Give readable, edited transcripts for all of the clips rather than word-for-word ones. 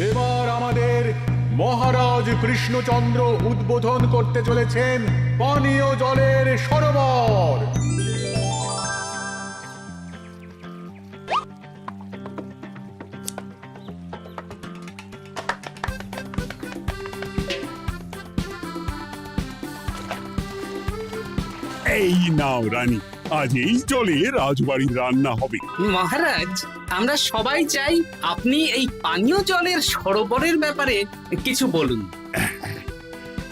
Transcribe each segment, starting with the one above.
এবার আমাদের মহারাজ কৃষ্ণচন্দ্র উদ্বোধন করতে চলেছেন পানীয় জলের সরোবর। এই নাও রানী, আজ এই জলে রাজবাড়ির রান্না হবে। মহারাজ, আমরা সবাই চাই আপনি এই পানীয় জলের সরোবরের ব্যাপারে কিছু বলুন।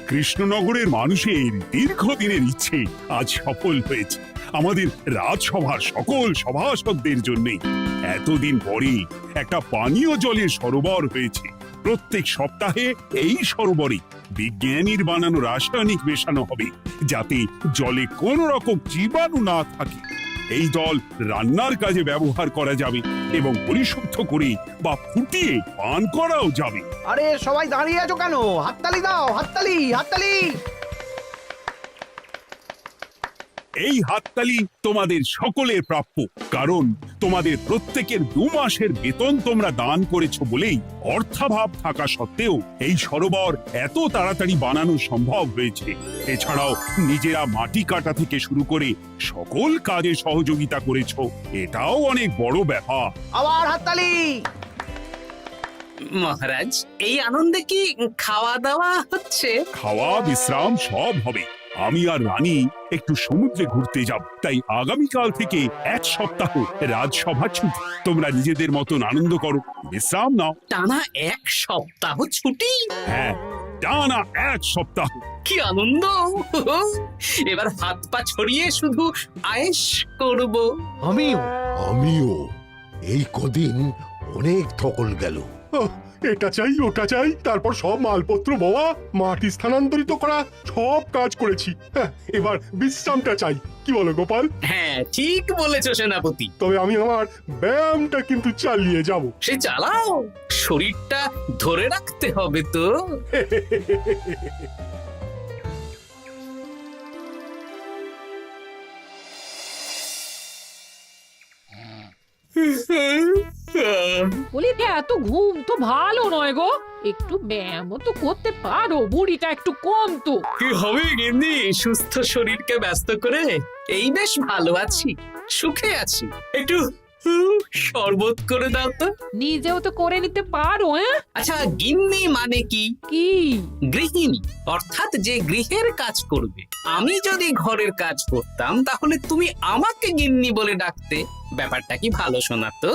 কৃষ্ণনগরের মানুষের দীর্ঘদিনের ইচ্ছে আজ সফল হয়েছে। আমাদের রাজসভার সকল সভাসদদের জন্য এতদিন পরে একটা পানীয় জলের সরোবর হয়েছে। প্রত্যেক সপ্তাহে এই সরোবরে বিজ্ঞানীর বানানো রাসায়নিক মেশানো হবে, যাতে জলে কোনো রকম জীবাণু না থাকে। এই জল রান্নার কাজে ব্যবহার করা যাবে এবং পরিশুদ্ধ করে বা ফুটিয়ে পান করাও যাবে। আরে সবাই দাঁড়িয়ে আছো কেন? হাততালি দাও, হাততালি, হাততালি। এই হাততালি তোমাদের সকলের প্রাপ্য, কারণ তোমাদের প্রত্যেকের 2 মাসের বেতন তোমরা দান করেছো বলেই অর্থাভাব থাকা সত্ত্বেও এই সরোবর এত তাড়াতাড়ি বানানো সম্ভব হয়েছে। এছাড়াও নিজেরা মাটি কাটা থেকে শুরু করে সকল কাজে সহযোগিতা করেছো, এটাও অনেক বড় ব্যাপার। আবার হাততালি। মহারাজ, এই আনন্দে কি খাওয়া দাওয়া হচ্ছে? খাওয়া বিশ্রাম সব হবে। আমি আর রানী একটু সমুদ্রে ঘুরতে যাব, তাই আগামীকাল থেকে 1 সপ্তাহ রাজসভা ছুটি। তোমরা নিজেদের মতন আনন্দ করো, বিশ্রাম নাও। টানা 1 সপ্তাহ ছুটি? হ্যাঁ, টানা 1 সপ্তাহ। কি আনন্দ! এবার হাত পা ছড়িয়ে শুধু আয়েশ করব। আমিও এই কদিন অনেক ধকল গেল। এটা চাই ওটা চাই, তারপর সব মালপত্র বওয়া, মাটি স্থানান্তরিত করা, সব কাজ করেছি। হ্যাঁ, এবার বিশ্রামটা চাই। কি বলো গোপাল? হ্যাঁ, ঠিক বলেছো সেনাপতি। তবে আমি আমার ব্যায়ামটা কিন্তু চালিয়ে যাব। সে চালাও, শরীরটা ধরে রাখতে হবে তো। বলি এত ঘুম তো ভালো নয় গো, একটু ব্যায়ামও তো করতে পারো, বুড়িটা একটু কম তো। কি হবে গিন্নি, সুস্থ শরীরকে ব্যস্ত করে এই বেশ ভালো আছি, সুখে আছি। একটু শরবত করে দাও তো। নিজেও তো করে নিতে পারো। আচ্ছা, গিন্নি মানে কি? কি? গৃহিণী, অর্থাৎ যে গৃহের কাজ করবে। আমি যদি ঘরের কাজ করতাম তাহলে তুমি আমাকে গিন্নি বলে ডাকতে। ব্যাপারটা কি ভালো শোনা তো?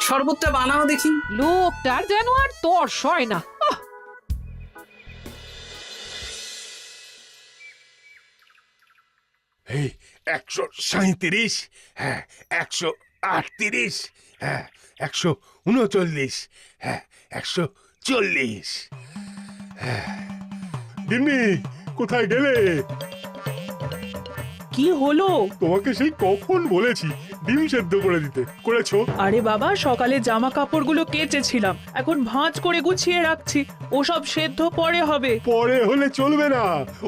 শরবতটা বানাও দেখি। লোকটার যেন আর তর্স হয় না। এই 137, হ্যাঁ 138, হ্যাঁ 139, হ্যাঁ 140। গিন্নি, কোথায় গেলে? কি হলো? তোমাকে সেই কখন বলেছি ডিম সেদ্ধ করে দিতে, করেছো? আরে বাবা, সকালে জামা কাপড়গুলো কেচেছিলাম, এখন ভাঁজ করে গুছিয়ে রাখছি। ওসব সেদ্ধ পরে হবে। পরে হলে চলবে না,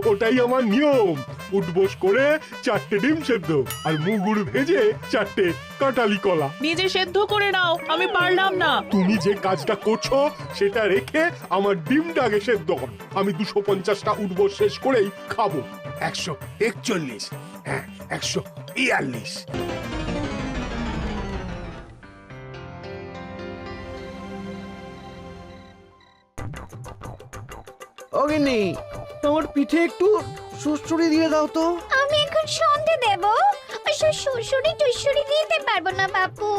ওটাই আমার নিয়ম। উঠবোস করে 4টে ডিম সেদ্ধ আর মুগুর ভেজে 4টে কাঁঠালি কলা। নিজে সেদ্ধ করে নাও, আমি পারলাম না। তুমি যে কাজটা করছো সেটা রেখে আমার ডিমটা আগে সেদ্ধ করো। আমি 250টা উঠবোস শেষ করেই খাবো। 141, হ্যাঁ 142। ও গিন্নি, তোমার পিঠে একটু সুড়সুড়ি দিয়ে দাও তো। আমি এখন সন্ধে দেব, সুড়সুড়ি টুসুড়ি দিতে পারবো না বাপু।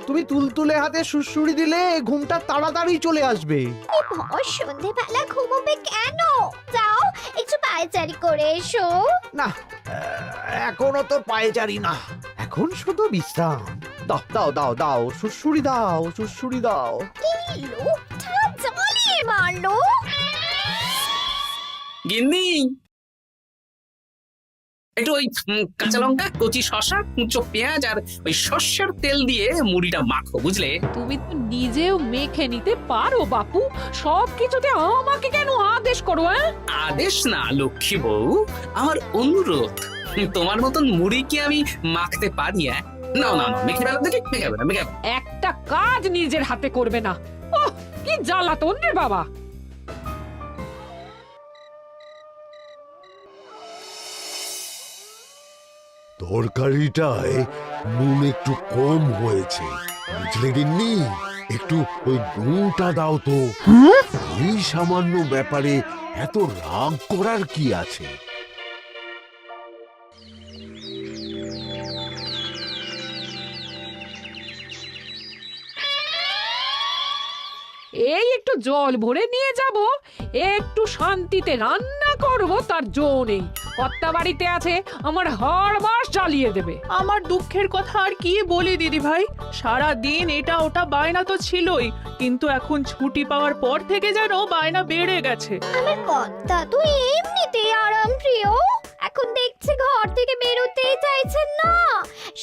তুমি তুলতুলে হাতে সুড়সুড়ি দিলে ঘুমটা তাড়াতাড়ি চলে আসবে। এই ভর সন্ধেবেলা ঘুমোবে কেন? যাও একটু পায়চারি করে এসো। না, এখনো তো পায়চারি না, এখন শুধু বিশ্রাম। দাও দাও দাও দাও, সুড়সুড়ি দাও, সুড়সুড়ি দাও। এই লোকটা জ্বালিয়ে মারলো। গিন্নি, একটু ওই কাঁচা লঙ্কা, কচি শসা, কুচো পেঁয়াজ আর ওই সর্ষের তেল দিয়ে মুড়িটা মাখো, বুঝলে? তুমি তো নিজেও মেখে নিতে পারো বাপু, সব কিছুতে আমাকে কেন আদেশ করো? আদেশ না লক্ষ্মী বউ, আমার অনুরোধ। তোমার মতন মুড়ি কি আমি মাখতে পারি? না না না, মেখে ফেলো দেখি, মেখে ফেলো। একটা কাজ নিজের হাতে করবে না। কি জ্বালাতন রে বাবা। তরকারিটায় নুন একটু কম হয়েছে, বুঝলে গিন্নি? একটু ওই নুনটা দাও তো। এই সামান্য ব্যাপারে এত রাগ করার কি আছে? এই একটু জল ভরে নিয়ে যাব, একটু শান্তিতে রান্না করব তার জো নেই। কর্তা বাড়িতে আছে, আমার হাড় মাস জ্বালিয়ে দেবে। আমার দুঃখের কথা আর কি বলি দিদি ভাই, সারা দিন এটা ওটা বায়না তো ছিলই, কিন্তু এখন ছুটি পাওয়ার পর থেকে যেন বায়না বেড়ে গেছে। আমার কর্তা তো এমনিতেই আরাম প্রিয়, এখন দেখছি ঘর থেকে বেরোতেই চাইছেন না।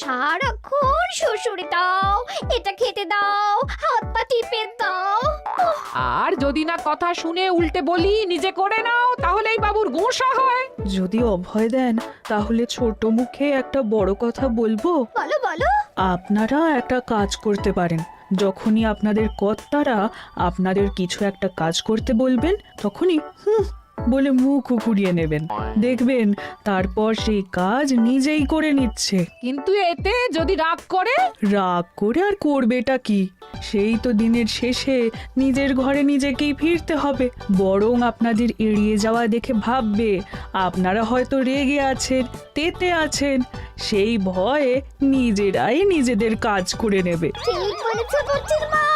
সারাক্ষণ শ্বশুরে দাও, এটা খেতে দাও, হাত পা টিপে দাও। আর যদি না কথা শুনে উল্টে বলি নিজে করে নাও, তাহলেই বাবুর গোসা হয়। যদি অভয় দেন তাহলে ছোট মুখে একটা বড় কথা বলবো। বলো বলো। আপনারা একটা কাজ করতে পারেন, যখনই আপনাদের কর্তারা আপনাদের কিছু একটা কাজ করতে বলবেন তখনই বলে মুখ ঘুরিয়ে নেবেন, দেখবেন তারপর সেই কাজ নিজেই করে নিচ্ছে। কিন্তু এতে যদি রাগ করে? রাগ করে আর করবেটা কি, সেই তো দিনের শেষে নিজের ঘরে নিজেকেই ফিরতে হবে। বরং আপনাদের এড়িয়ে যাওয়া দেখে ভাববে আপনারা হয়তো রেগে আছেন, তেতে আছেন, সেই ভয়ে নিজেরাই নিজেদের কাজ করে নেবে। ঠিক বলেছো বুদ্ধির মা।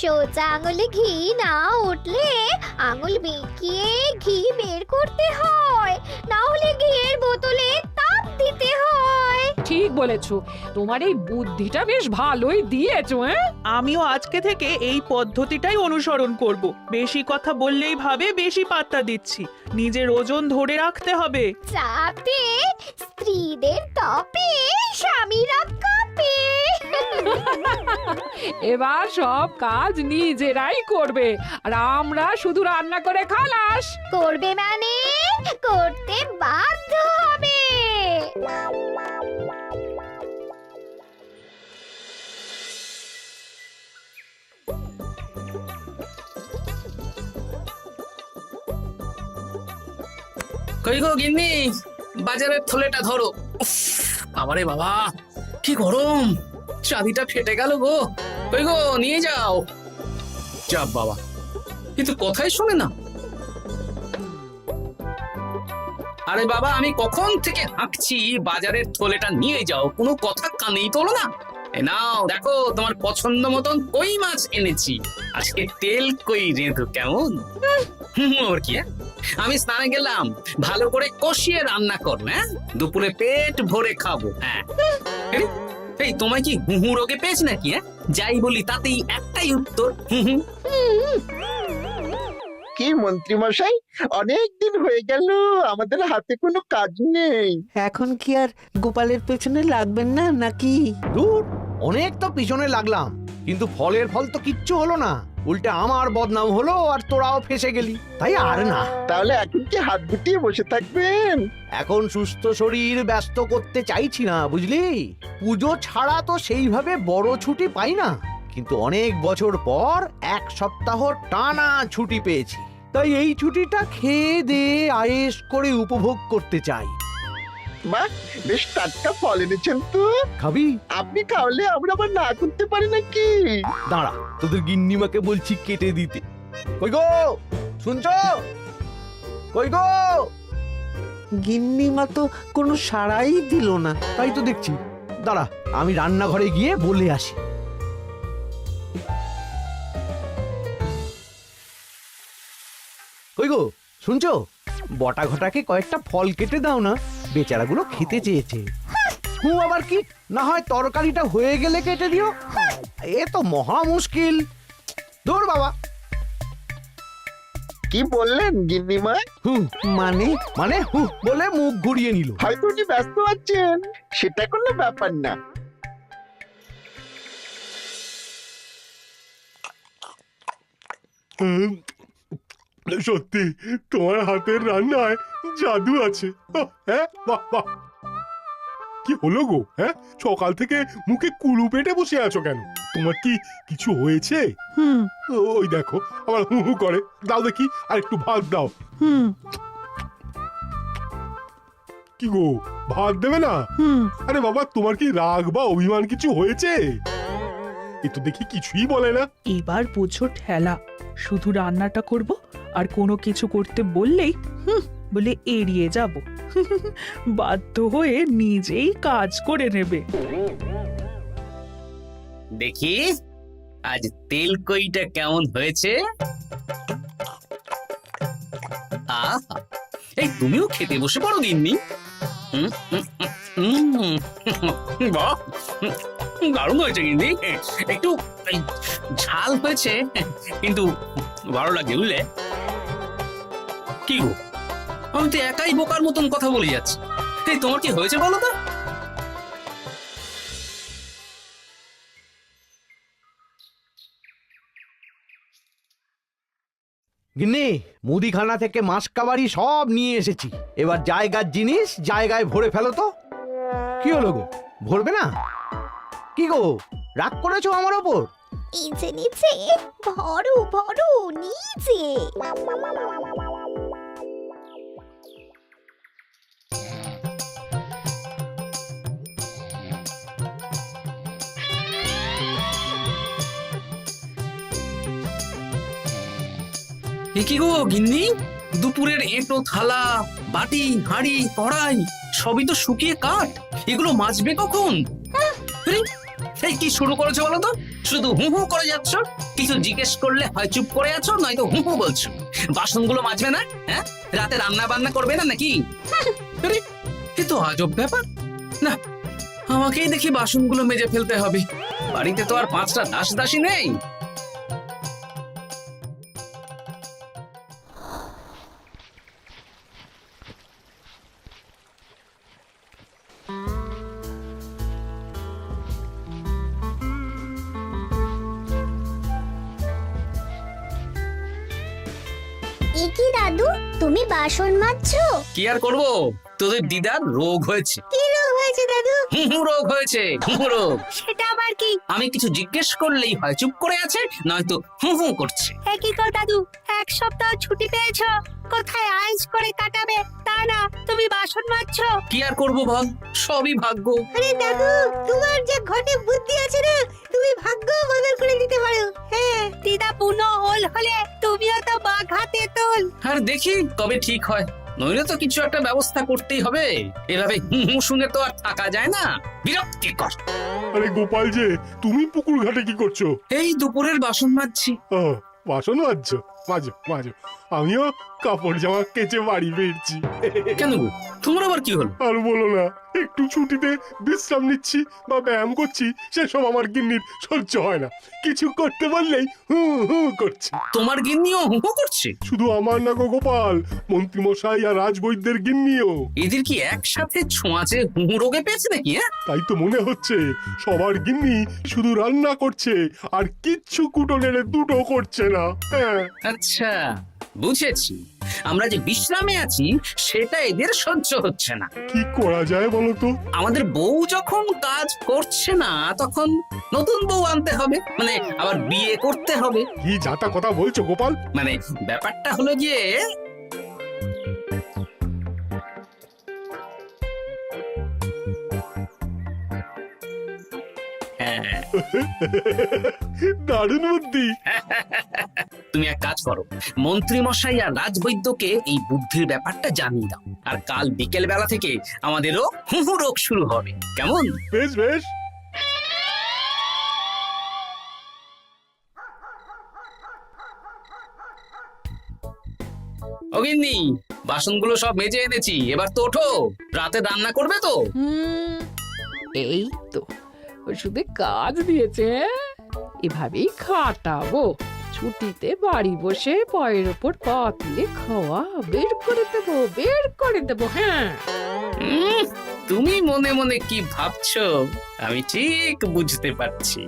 সোজা আঙুলে ঘি না উঠলে আঙুল বেঁকিয়ে ঘি বের করতে হয়, না হলে ঘিয়ের বোতলে তাপ দিতে হয়। ঠিক বলেছো, তোমার এই বুদ্ধিটা বেশ ভালোই দিয়েছো। আমিও আজকে থেকে এই পদ্ধতিটাই অনুসরণ করব। বেশি কথা বললেই ভাবে বেশি পাত্তা দিচ্ছি, নিজের ওজন ধরে রাখতে হবে, যাতে স্ত্রীদের তপে স্বামীরা কাঁপে। এবার সব কাজ নিজেরাই করবে, আর আমরা শুধু রান্না করে খালাস। করবে মানে করতে বাধ্য হবে। কই গো গিন্নি, বাজারের থলেটা ধরো। উফ, বাবারে বাবা, কি গরম, চাঁদিটা ফেটে গেল গো। কই গো, নিয়ে যাও। যা বাবা, কিন্তু কথাই শোনে না। আরে বাবা, আমি কখন থেকে হাঁকছি বাজারের থলেটা নিয়ে যাও, কোনো কথা কানেই তোলো না। এ নাও দেখো, তোমার পছন্দ মতন কই মাছ এনেছি, আজকে তেল কই রেঁধো কেমন। ওর কি, আমি স্নানে গেলাম, ভালো করে কষিয়ে রান্না করবো, হ্যাঁ, দুপুরে পেট ভরে খাবো। হ্যাঁ, এই তোমায় কি হুহু রোগে পেয়েছি নাকি? হ্যাঁ, যাই বলি তাতেই একটাই উত্তর, হুহু। কি মন্ত্রী মশাই, অনেক দিন হয়ে গেল আমাদের হাতে কোনো কাজ নেই। এখন কি আর গোপালের পেছনে লাগবেন না নাকি? দূর, অনেক তো পিছনে লাগলাম, কিন্তু ফলের ফল তো কিচ্ছু হলো না। উল্টে আমার বদনাম হলো, আর তোরাও ফেসে গেলি। তাই আর না। তাহলে এখন কি হাত গুটিয়ে বসে থাকবেন? এখন সুস্থ শরীর ব্যস্ত করতে চাইছি না, বুঝলি? পুজো ছাড়া তো সেইভাবে বড় ছুটি পাই না, কিন্তু অনেক বছর পর এক সপ্তাহ টানা ছুটি পেয়েছি। তাই এই ছুটিটা খেয়ে দিয়ে আয়েশ করে উপভোগ করতে চাই। বাহ, বেশ টাটকা ফল এনেছেন তো। খাবি? আপনি খাওয়ালে আমরা আবার না করতে পারি নাকি? দাঁড়া, তোদের গিন্নিমাকে বলছি কেটে দিতে। কই গো, শুনছো? কই গো? গিন্নিমা তো কোনো সাড়াই দিল না। তাই তো দেখছি। দাঁড়া, আমি রান্নাঘরে গিয়ে বলে আসি। কই গো, শুনছো? বটা ঘটাকে কয়েকটা ফল কেটে দাও না, বেচারাগুলো খেতে চেয়েছে। আবার কি, না হয় তরকারিটা হয়ে গেলে কেটে দিও। এ তো মহা মুশকিল। দূর বাবা। কি বললেন গিন্নিমা? মানে মানে বলে মুখ ঘুরিয়ে নিল। হয়তো উনি ব্যস্ত আছেন, সেটা কোনো ব্যাপার না। সত্যি তোমার হাতের রান্নায় জাদু আছে। হ্যাঁ, বাহ বাহ। কি হলো গো? হ্যাঁ, সকাল থেকে মুখে কুলু পেটে বসে আছো কেন? তোমার কি কিছু হয়েছে? হুম ওই দেখো আবার হু হু করে। দাও দেখি, আর একটু ভাত দাও। হুম কি গো, ভাত দেবে না? হুম আরে বাবা, তোমার কি রাগ বা অভিমান কিছু হয়েছে? এ তো দেখি কিছুই বলে না। এবার বুঝো ঠেলা, শুধু রান্নাটা করব আর কোনো কিছু করতে বললেই বলে এড়িয়ে যাব। বাধ্য হয়ে নিজেই কাজ করে নেবে। দেখি আজ তেল কইটা কেমন হয়েছে। আহা, এই তুমিও খেতে বসে পড়ো গিন্নি। বাহ, দারুণ হয়েছে গিন্নি। একটু এই, ঝাল হয়েছে কিন্তু ভালো লাগে বুঝলে। কি গো, আমি তো একাই বোকার মতন কথা বলে যাচ্ছি। এই তোমার কি হয়েছে বলো তো? গিন্নি, মুদিখানা থেকে মাসকাবারি সব নিয়ে এসেছি। এবার জায়গার জিনিস জায়গায় ভরে ফেলো তো। কি হলো গো, ভরবে না? কি গো, রাগ করেছো আমার ওপর? নিচে নিচে ভরো ভরো নিচে। এ কি গো গিন্নি, দুপুরের এঁটো থালা, বাটি, হাঁড়ি, কড়াই সবই তো শুকিয়ে কাঠ। এগুলো মাজবে কখন? আরে, এই কি শুরু করেছো বলো তো? শুধু হু হু করে যাচ্ছ। কিছু জিজ্ঞেস করলে হয় চুপ করে আছো, নয়তো হু হু বলছো। বাসনগুলো মাজবে না? হ্যাঁ, রাতে রান্না বান্না করবে না নাকি? আরে, এ তো আজব ব্যাপার। না, আমাকেই দেখি বাসনগুলো মেজে ফেলতে হবে। বাড়িতে তো আর 5টা দাস দাসী নেই। এ কি দাদু, তুমি বাসন মাজছো? কি আর করবো, তোদের দিদার রোগ হয়েছে। কি রোগ হয়েছে দাদু? হুহু রোগ হয়েছে, হুহু রোগ। সেটা আবার কি? আমি কিছু জিজ্ঞেস করলেই হয় চুপ করে আছে, নয়তো হু হু করছে। কি কর দাদু, 1 সপ্তাহ ছুটি পেয়েছো, কোথায় আইস করে কাটাবে তা না তুমি বাসন মাজছো? কি আর করবো বল, সবই ভাগ্য। আরে দাদু, তোমার যে ঘটে বুদ্ধি আছে না, তুমি ভাগ্য বদল করে দিতে পারো। হ্যাঁ, দিদা পুনো হল হলে তুমিও তো বাঘাতে তোল। আর দেখি কবে ঠিক হয়, নইলে তো কিছু একটা ব্যবস্থা করতেই হবে। এভাবে হু হু শুনে তো আর থাকা যায় না, বিরক্তিকর। আরে গোপাল যে, তুমি পুকুর ঘাটে কি করছো? এই দুপুরের বাসন মাজছি। ও, বাসন মাজছো? মাজো মাজো, আমিও কাপড় জামা কেচে বাড়ি ফিরছি। কেন গো, তোমার আবার কি হলো? আর বলো না, একটু ছুটিতে বিশ্রাম নিচ্ছি বা ব্যায়াম করছি, সেসব আমার গিন্নির সহ্য হয় না। কিছু করতে বললেই হু হু করছে। তোমার গিন্নিও হু হু করছে? শুধু আমার না গো গোপাল, মন্ত্রীমশাই আর রাজবৈদ্যের গিন্নিও। এদের কি একসাথে ছোঁয়াচে হু হু রোগে পেয়েছে নাকি? হ্যাঁ, তাই তো মনে হচ্ছে সবার গিন্নি শুধু রান্না করছে আর কিচ্ছু কুটো নেড়ে দুটো করছে না। হ্যাঁ, আচ্ছা বুঝেছি, আমরা যে বিশ্রামে আছি সেটা এদের সহ্য হচ্ছে না। কি করা যায় বলো তো? আমাদের বউ যখন কাজ করছে না, তখন নতুন বউ আনতে হবে, মানে আবার বিয়ে করতে হবে। কি যাতা কথা বলছো গোপাল? মানে ব্যাপারটা হলো গিয়ে, হ্যাঁ, দারুণ বুদ্ধি। তুমি এক কাজ করো, মন্ত্রী মশাই আর রাজবৈদ্যকে এই বুদ্ধির ব্যাপারটা জানিয়ে দাও, আর কাল বিকেল বেলা থেকে আমাদেরও হুহু রোগ শুরু হবে, কেমন? বেশ বেশ। অগিন্নি, বাসনগুলো সব মেজে এনেছি, এবার তো ওঠো। রাতে রান্না করবে তো? এই তো ওষুধে কাজ দিয়েছে। এভাবেই খাটাবো, ছুটিতে বাড়ি বসে পায়ের ওপর পা তুলে খাওয়া বের করে দেবো, বের করে দেবো। হ্যাঁ, তুমি মনে মনে কি ভাবছো আমি ঠিক বুঝতে পারছি।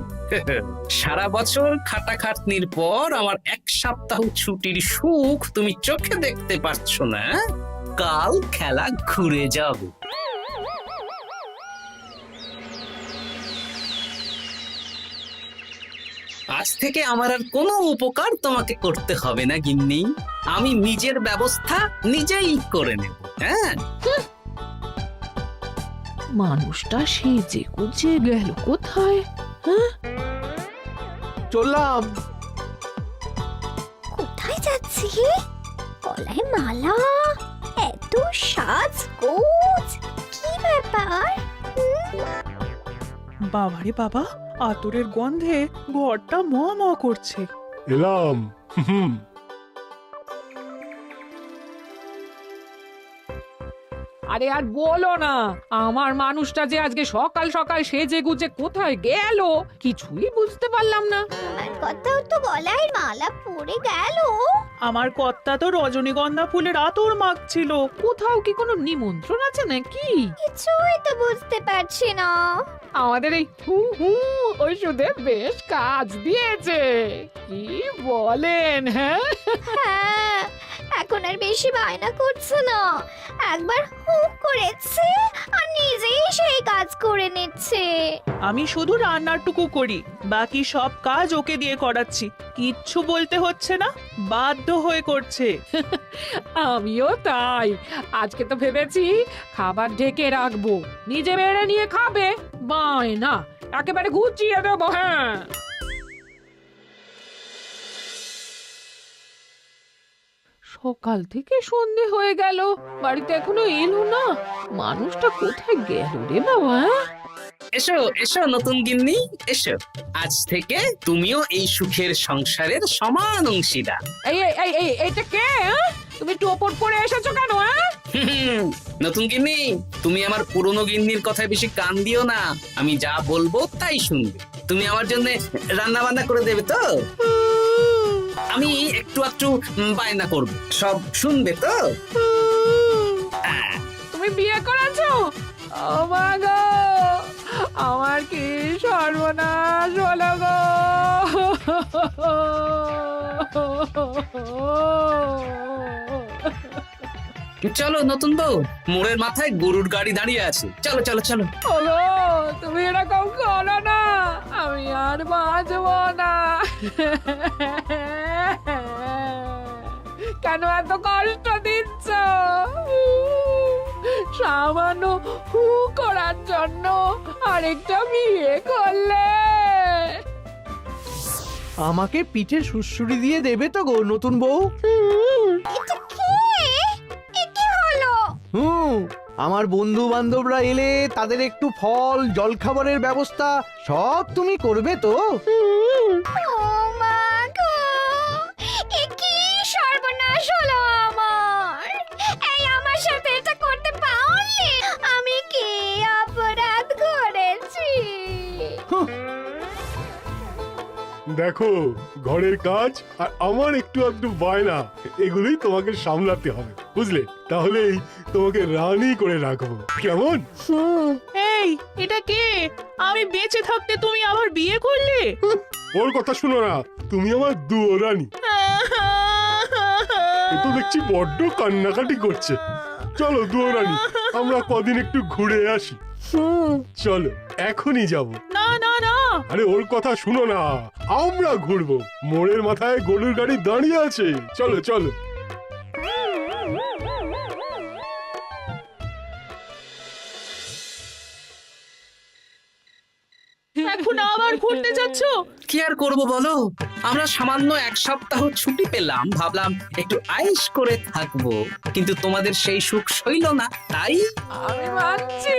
সারা বছর খাটাখাটনির পর আমার 1 সপ্তাহ ছুটির সুখ তুমি চোখে দেখতে পারছো না। কাল খেলা ঘুরে যাবে। আজ থেকে আমার আর কোনো উপকার তোমাকে করতে হবে না গিন্নি। আমি নিজের ব্যবস্থা নিজেই করে নেব। হ্যাঁ, মানুষটা সেজে গুজে গেল কোথায়? চললাম। কোথায় যাচ্ছি? গলায় মালা, এত সাজগোজ, কি ব্যাপার? বাবারে বাবা, আতরের গন্ধে ঘরটা ম ম করছে। এলাম। হুম। আরে আর বলো না, আমার মানুষটা যে আজকে সকাল সকাল সেজে গুজে কোথায় গেল কিছুই বুঝতে পারলাম না। আমার কথাও তো গলায় মালা পড়ে গেল। আমার কর্তা তো রজনীগন্ধা ফুলের আতর মাখছিল। কোথাও কি কোনো নিমন্ত্রণ আছে নাকি? কিছুই তো বুঝতে পারছি না। আমাদের এই হু হু ওষুধে বেশ কাজ দিয়েছে, কি বলেন? হ্যাঁ, হ্যাঁ, এখন আর বেশি বায়না করছে না। একবার হুক করেছে আর নিজেই সেই কাজ করে নিচ্ছে। আমি শুধু রান্নারটুকু করি, বাকি সব কাজ ওকে দিয়ে করাচ্ছি। কিচ্ছু বলতে হচ্ছে না, বাধ্য হয়ে করছে। আমিও তাই। আজকে তো ভেবেছি খাবার ঢেকে রাখবো, নিজে বেড়ে নিয়ে খাবে। বায়না একেবারে গুছিয়ে দেবো। হ্যাঁ, সকাল থেকে সন্ধে হয়ে গেল, বাড়িতে এখনো এলো না। মানুষটা কোথায় গেল রে বাবা? এসো এসো নতুন গিন্নি, এসো। আজ থেকে তুমিও এই সুখের সংসারের সমান অংশীদার। এই এই এই এই এইটা কে? হ্যাঁ? তুমি একটু ওপর পড়ে এসেছো কেন? হ্যাঁ, নতুন গিন্নি, তুমি আমার পুরনো গিন্নির কথায় বেশি কান দিও না। আমি যা বলবো তাই শুনবে। তুমি আমার জন্য রান্না বান্না করে দেবে তো? আমি একটু একটু বায়না করব, সব শুনবে তো? তুমি বিয়ে করেছো? ও মা গো, আমার কি সর্বনাশ হলো গো! চলো নতুন বউ, মোড়ের মাথায় গরুর গাড়ি দাঁড়িয়ে আছে, চলো চলো চলো। ওগো, তুমি এরকম করো না, আমি আর বাঁচবো না। কেন এত কষ্ট দিচ্ছ? সামান্য হু করার জন্য আরেকটা বিয়ে করলে? আমাকে পিঠে সুড়সুড়ি দিয়ে দেবে তো গো নতুন বউ? এটা কি? এ কি হলো? আমার বন্ধু বান্ধবরা এলে তাদের একটু ফল জলখাবারের ব্যবস্থা সব তুমি করবে তো? ও মা গো, এ কি সর্বনাশ হলো আমার! এই আমার সাথে এটা করতে পারলে? আমি কি অপরাধ করেছি? দেখো, ঘরের কাজ আর আমার একটু আধটু বায়না, এগুলোই তোমাকে সামলাতে হবে, বুঝলে? তাহলেই তোমাকে রানী করে রাখবো, কেমন? এই, এটা কে? আমি বেঁচে থাকতে তুমি আবার বিয়ে করলে? ওর কথা শুনো না, তুমি আমার দুয়োরানী। এ তো দেখছি বড্ড কান্নাকাটি করছে। চলো দুয়োরানী, আমরা কদিন একটু ঘুরে আসি। চলো, এখনই যাব। না না না, আরে ওর কথা শুনো না, আমরা ঘুরবো। মোড়ের মাথায় গরুর গাড়ি দাঁড়িয়ে আছে, চলো চলো। এখন আবার ঘুরতে যাচ্ছ? কি আর করবো বলো, আমরা সামান্য এক সপ্তাহ ছুটি পেলাম, ভাবলাম একটু আয়েশ করে থাকবো, কিন্তু তোমাদের সেই সুখ সইল না, তাই আমি মানছি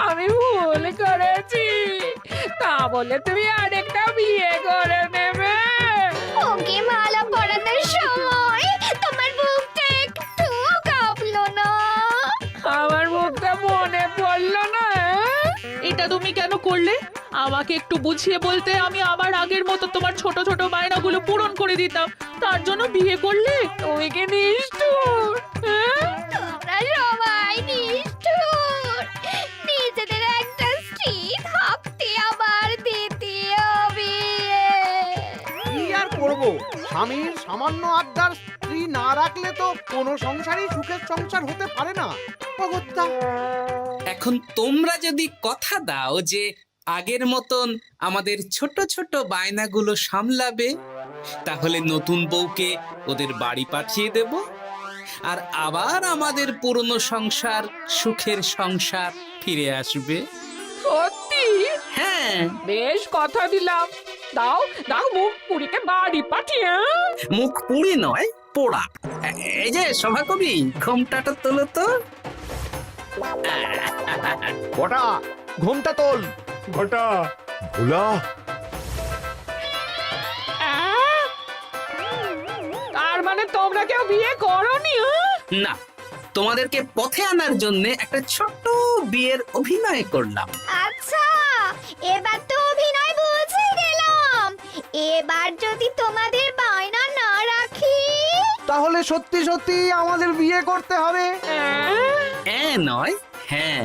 আমি ভুল করেছি, তা বলে তুমি আরেকটা বিয়ে করে নেবে? ওকে মালা পরানোর সময় তোমার বুকটা একটু কাঁপলো না? আমার মুখটা মনে পড়লো না? এটা তুমি কেন করলে? আমাকে একটু বুঝিয়ে বলতে আমি আবার আগের মতো তোমার ছোট ছোট বায়নাগুলো পূরণ করে দিতাম। তার জন্য বিয়ে করলে? তুমি কি নিষ্ঠুর? হ্যাঁ? তোমরা সবাই নিষ্ঠুর। নিজেদের একটা স্ত্রী থাকতে আবার দ্বিতীয় বিয়ে। কি আর করবো, স্বামীর সামান্য আবদার স্ত্রী না রাখলে তো কোনো সংসারই সুখের সংসার হতে পারে না। অগত্যা। এখন তোমরা যদি কথা দাও যে আগের মতন আমাদের ছোট ছোট বায়নাগুলো সামলাবে, তাহলে নতুন বউকে ওদের বাড়ি পাঠিয়ে দেব, আর আবার আমাদের পুরনো সংসার, সুখের সংসার ফিরে আসবে। সত্যি হ্যাঁ, বেশ কথা দিলাম। দাও দাও মুখ পুরীকে বাড়ি পাঠিয়ে। মুখ পুড়ি নয়, পোড়া। এই যে সভাকবি, ঘোমটাটা তোলো তো। কটা ঘুমটা তোল। ঘটা ভোলা তার মানে তোমরা কেউ বিয়ে করোনি? না, তোমাদেরকে পথে আনার জন্য একটা ছোট্ট বিয়ের অভিনয় করলাম। আচ্ছা, এবার তো অভিনয় বুঝে গেলাম। এবার যদি তোমাদের বায়না না রাখি, তাহলে সত্যি সত্যি আমাদের বিয়ে করতে হবে। নয়, হ্যাঁ।